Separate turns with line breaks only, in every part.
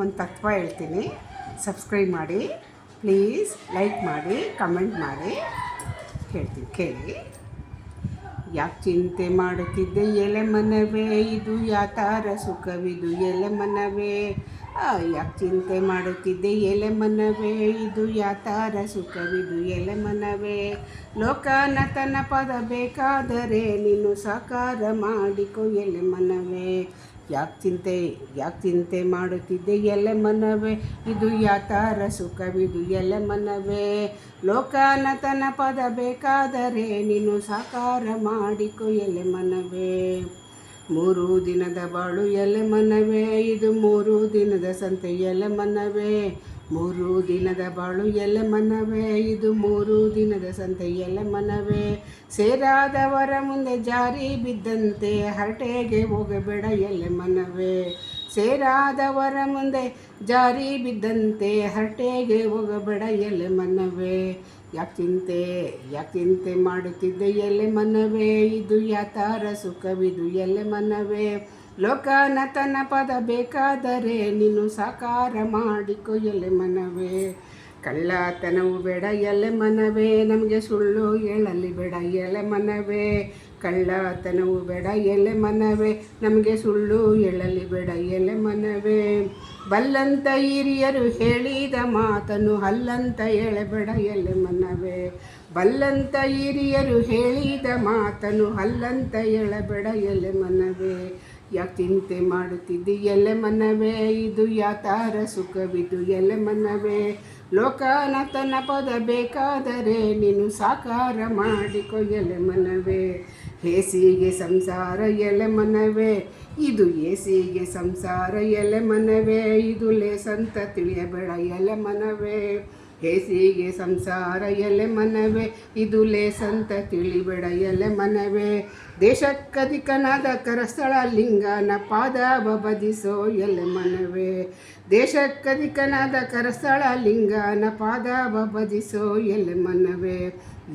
ಒಂದು ತತ್ವ ಹೇಳ್ತೀನಿ. ಸಬ್ಸ್ಕ್ರೈಬ್ ಮಾಡಿ ಪ್ಲೀಸ್, ಲೈಕ್ ಮಾಡಿ, ಕಮೆಂಟ್ ಮಾಡಿ. ಹೇಳ್ತೀನಿ ಕೇಳಿ. ಯಾಕೆ ಚಿಂತೆ ಮಾಡುತ್ತಿದ್ದೆ ಎಲೆ ಮನವೇ, ಇದು ಯಾತಾರ ಸುಖವಿದು ಎಲೆ ಮನವೇ. ಯಾಕೆ ಚಿಂತೆ ಮಾಡುತ್ತಿದ್ದೆ ಎಲೆ ಮನವೇ, ಇದು ಯಾತಾರ ಸುಖವಿದು ಎಲೆ ಮನವೇ. ಲೋಕನಾಥನ ಪದ ಬೇಕಾದರೆ ನೀನು ಸಾಕಾರ ಮಾಡಿಕೊ ಎಲೆ ಮನವೇ. ಯಾಕೆ ಚಿಂತೆ ಮಾಡುತ್ತಿದ್ದೆ ಎಲೆ ಮನವೇ, ಇದು ಯಾತಾರ ಸುಖವಿದು ಎಲೆ ಮನವೇ. ಲೋಕನಾಥನ ಪದ ಬೇಕಾದರೆ ನೀನು ಸಾಕಾರ ಮಾಡಿಕೊ ಎಲೆ ಮನವೇ. 3 ದಿನದ ಬಾಳು ಎಲೆ ಮನವೇ, ಇದು 3 ದಿನದ ಸಂತೆ ಎಲೆ ಮನವೇ. 3 ದಿನದ ಬಾಳು ಎಲೆ ಮನವೇ, ಇದು 3 ದಿನದ ಸಂತೆ ಎಲೆ ಮನವೇ. ಸೇರಾದವರ ಮುಂದೆ ಜಾರಿ ಬಿದ್ದಂತೆ ಹರಟೆಗೆ ಹೋಗಬೇಡ ಎಲೆ ಮನವೇ. ಸೇರಾದವರ ಮುಂದೆ ಜಾರಿ ಬಿದ್ದಂತೆ ಹರಟೆಗೆ ಹೋಗಬೇಡ ಎಲೆ ಮನವೇ. ಯಾಕೆ ಚಿಂತೆ ಮಾಡುತ್ತಿದ್ದೆ ಎಲೆ ಮನವೇ, ಇದು ಯಾತಾರ ಸುಖವಿದು ಎಲೆ ಮನವೇ. ಲೋಕನಾಥನ ಪದ ಬೇಕಾದರೆ ನೀನು ಸಾಕಾರ ಮಾಡಿಕೊ ಎಲೆ ಮನವೇ. ಕಳ್ಳತನವು ಬೇಡ ಎಲೆ ಮನವೇ, ನಮಗೆ ಸುಳ್ಳು ಹೇಳಲಿ ಬೇಡ ಎಲೆ ಮನವೇ. ಕಳ್ಳತನವು ಬೇಡ ಎಲೆ ಮನವೇ, ನಮಗೆ ಸುಳ್ಳು ಹೇಳಲಿ ಬೇಡ ಎಲೆ ಮನವೇ. ಬಲ್ಲಂತ ಹಿರಿಯರು ಹೇಳಿದ ಮಾತನ್ನು ಹಲ್ಲಂತ ಹೇಳಬೇಡ ಎಲೆ ಮನವೇ. ಬಲ್ಲಂತ ಹಿರಿಯರು ಹೇಳಿದ ಮಾತನ್ನು ಹಲ್ಲಂತ ಹೇಳಬೇಡ ಎಲೆ ಮನವೇ. ಯಾಕೆ ಚಿಂತೆ ಮಾಡುತ್ತಿದ್ದಿ ಎಲೆ ಮನವೇ, ಇದು ಯಾತಾರ ಸುಖವಿದು ಎಲೆ ಮನವೇ. ಲೋಕನಾಥನ ಪದ ಬೇಕಾದರೆ ನೀನು ಸಾಕಾರ ಮಾಡಿಕೊ ಎಲೆ ಮನವೇ. ಹೇಸಿಗೆ ಸಂಸಾರ ಎಲೆ ಮನವೇ, ಇದು ಏಸಿಗೆ ಸಂಸಾರ ಎಲೆ ಮನವೇ. ಇದು ಲೇಸಂತ ತಿಳಿಯಬೇಡ ಎಲೆ ಮನವೇ. ಹೇಸಿಗೆ ಸಂಸಾರ ಎಲೆ ಮನವೇ, ಇದು ಲೇಸಂತ ತಿಳಿಬೇಡ ಎಲೆ ಮನವೇ. ದೇಶಕ್ಕಧಿಕನಾದ ಕರಸ್ಥಳ ಲಿಂಗನ ಪಾದವ ಬದಿಸೋ ಎಲೆ ಮನವೇ. ದೇಶಕ್ಕಧಿಕನಾದ ಕರಸ್ಥಳ ಲಿಂಗನ ಪಾದವ ಬದಿಸೋ ಎಲೆ ಮನವೇ.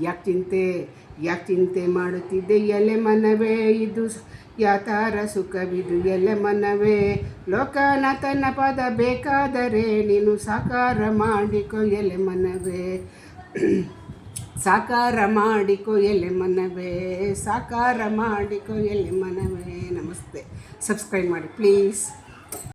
ಯಾಕೆ ಚಿಂತೆ ಮಾಡುತ್ತಿದ್ದೆ ಎಲೆ ಮನವೇ, ಇದು ಯಾತಾರ ಸುಖವಿದು ಎಲೆ ಮನವೇ. ಲೋಕನಾಥನ ಪದ ಬೇಕಾದರೆ ನೀನು ಸಾಕಾರ ಮಾಡಿಕೊ ಎಲೆ ಮನವೇ. ಸಾಕಾರ ಮಾಡಿಕೊ ಎಲೆ ಮನವೇ, ಸಾಕಾರ ಮಾಡಿಕೊ ಎಲೆ ಮನವೇ. ನಮಸ್ತೆ. ಸಬ್ಸ್ಕ್ರೈಬ್ ಮಾಡಿ ಪ್ಲೀಸ್.